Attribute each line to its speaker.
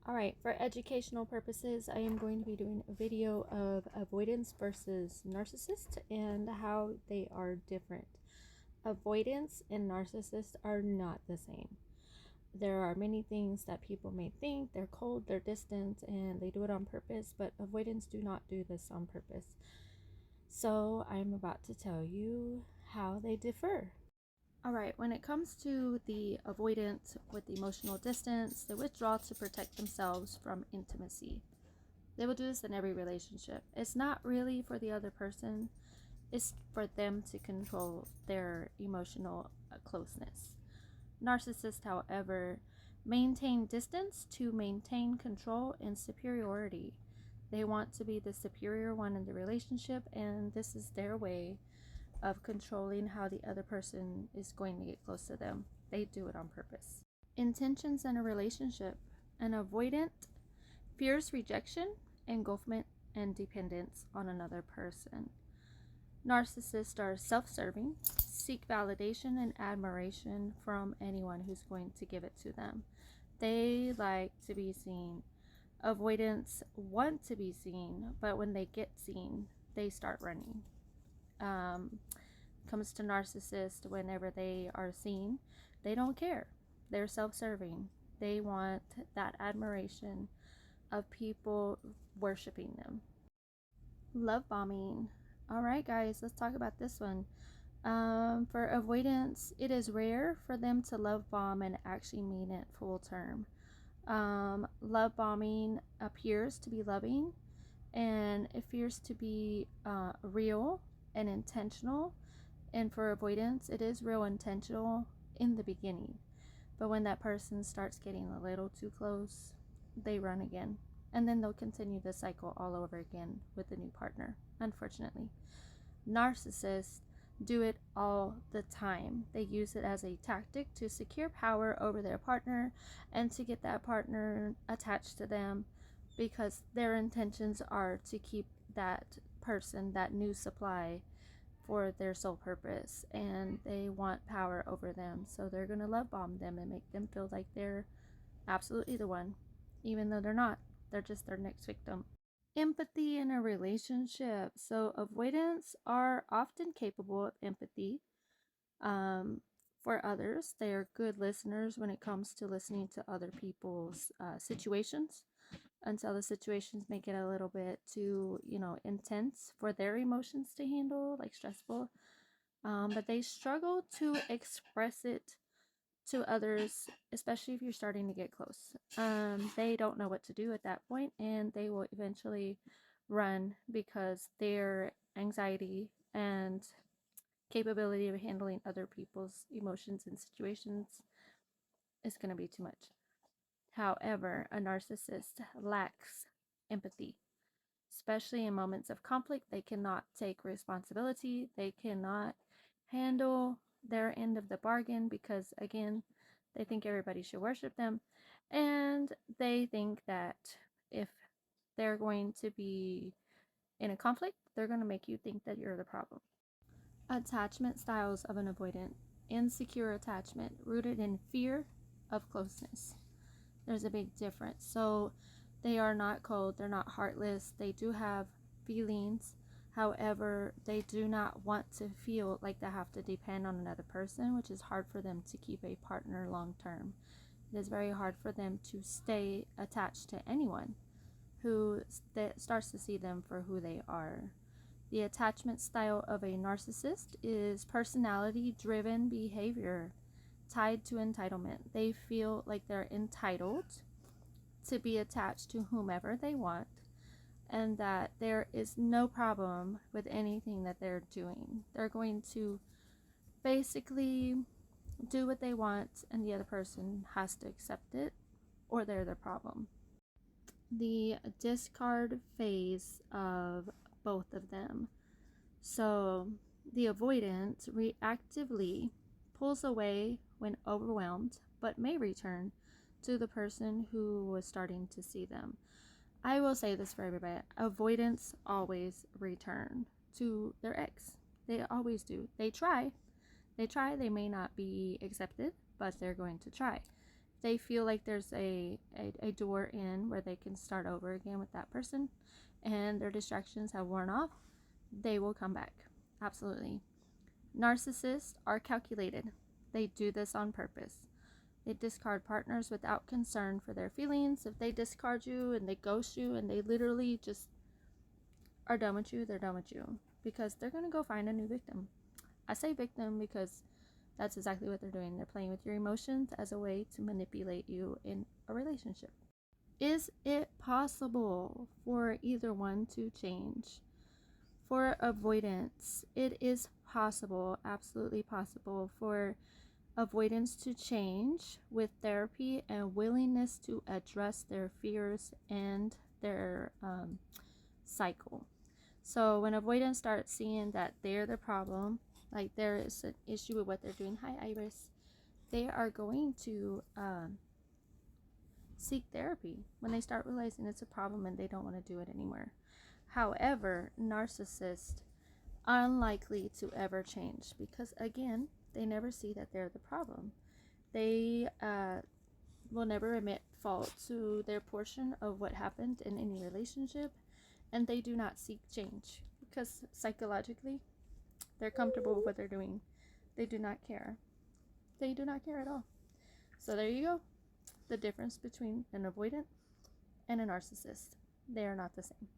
Speaker 1: Alright, for educational purposes, I am going to be doing a video of avoidance versus narcissist and how they are different. Avoidance and narcissist are not the same. There are many things that people may think they're cold, they're distant, and they do it on purpose, but avoidance do not do this on purpose. So I'm about to tell you how they differ. All right, when it comes to the avoidant with emotional distance, they withdraw to protect themselves from intimacy. They will do this in every relationship. It's not really for the other person, it's for them to control their emotional closeness. Narcissists, however, maintain distance to maintain control and superiority. They want to be the superior one in the relationship, and this is their way of controlling how the other person is going to get close to them. They do it on purpose. Intentions in a relationship. An avoidant fears rejection, engulfment, and dependence on another person. Narcissists are self-serving, seek validation and admiration from anyone who's going to give it to them. They like to be seen. Avoidants want to be seen, but when they get seen, they start running. Comes to narcissists, whenever they are seen, they don't care. They're self-serving. They want that admiration of people worshiping them. Love bombing. All right, guys, let's talk about this one. For avoidance, it is rare for them to love bomb and actually mean it full term. Love bombing appears to be loving, and it appears to be real and intentional. And for avoidance, it is real intentional in the beginning. But when that person starts getting a little too close, they run again. And then they'll continue the cycle all over again with a new partner, unfortunately. Narcissists do it all the time. They use it as a tactic to secure power over their partner and to get that partner attached to them, because their intentions are to keep that person, that new supply, for their sole purpose, and they want power over them. So they're going to love bomb them and make them feel like they're absolutely the one, even though they're not. They're just their next victim. Empathy in a relationship. So avoidants are often capable of empathy for others. They are good listeners when it comes to listening to other people's situations, until the situations make it a little bit too, intense for their emotions to handle, like stressful. But they struggle to express it to others, especially if you're starting to get close. They don't know what to do at that point, and they will eventually run because their anxiety and capability of handling other people's emotions and situations is going to be too much. However, a narcissist lacks empathy, especially in moments of conflict. They cannot take responsibility. They cannot handle their end of the bargain because, again, they think everybody should worship them. And they think that if they're going to be in a conflict, they're going to make you think that you're the problem. Attachment styles of an avoidant. Insecure attachment, rooted in fear of closeness. There's a big difference. So they are not cold, they're not heartless, they do have feelings. However, they do not want to feel like they have to depend on another person, which is hard for them to keep a partner long term. It is very hard for them to stay attached to anyone who starts to see them for who they are. The attachment style of a narcissist is personality driven behavior tied to entitlement. They feel like they're entitled to be attached to whomever they want, and that there is no problem with anything that they're doing. They're going to basically do what they want, and the other person has to accept it, or they're the problem. The discard phase of both of them. So the avoidant reactively pulls away when overwhelmed, but may return to the person who was starting to see them. I will say this for everybody: avoidants always return to their ex. They always do. They try. They may not be accepted, but they're going to try. If they feel like there's a door in where they can start over again with that person and their distractions have worn off, they will come back. Absolutely. Narcissists are calculated. They do this on purpose. They discard partners without concern for their feelings. If they discard you and they ghost you and they literally just are done with you, they're done with you, because they're going to go find a new victim. I say victim because that's exactly what they're doing. They're playing with your emotions as a way to manipulate you in a relationship. Is it possible for either one to change? For avoidance, it is possible, absolutely possible, for avoidance to change with therapy and willingness to address their fears and their cycle. So when avoidance starts seeing that they're the problem, like there is an issue with what they're doing, hi Iris, they are going to seek therapy when they start realizing it's a problem and they don't want to do it anymore. However, narcissists unlikely to ever change, because again, they never see that they're the problem. They will never admit fault to their portion of what happened in any relationship, and they do not seek change because psychologically they're comfortable with what they're doing. They do not care. They do not care at all. So there you go. The difference between an avoidant and a narcissist. They are not the same.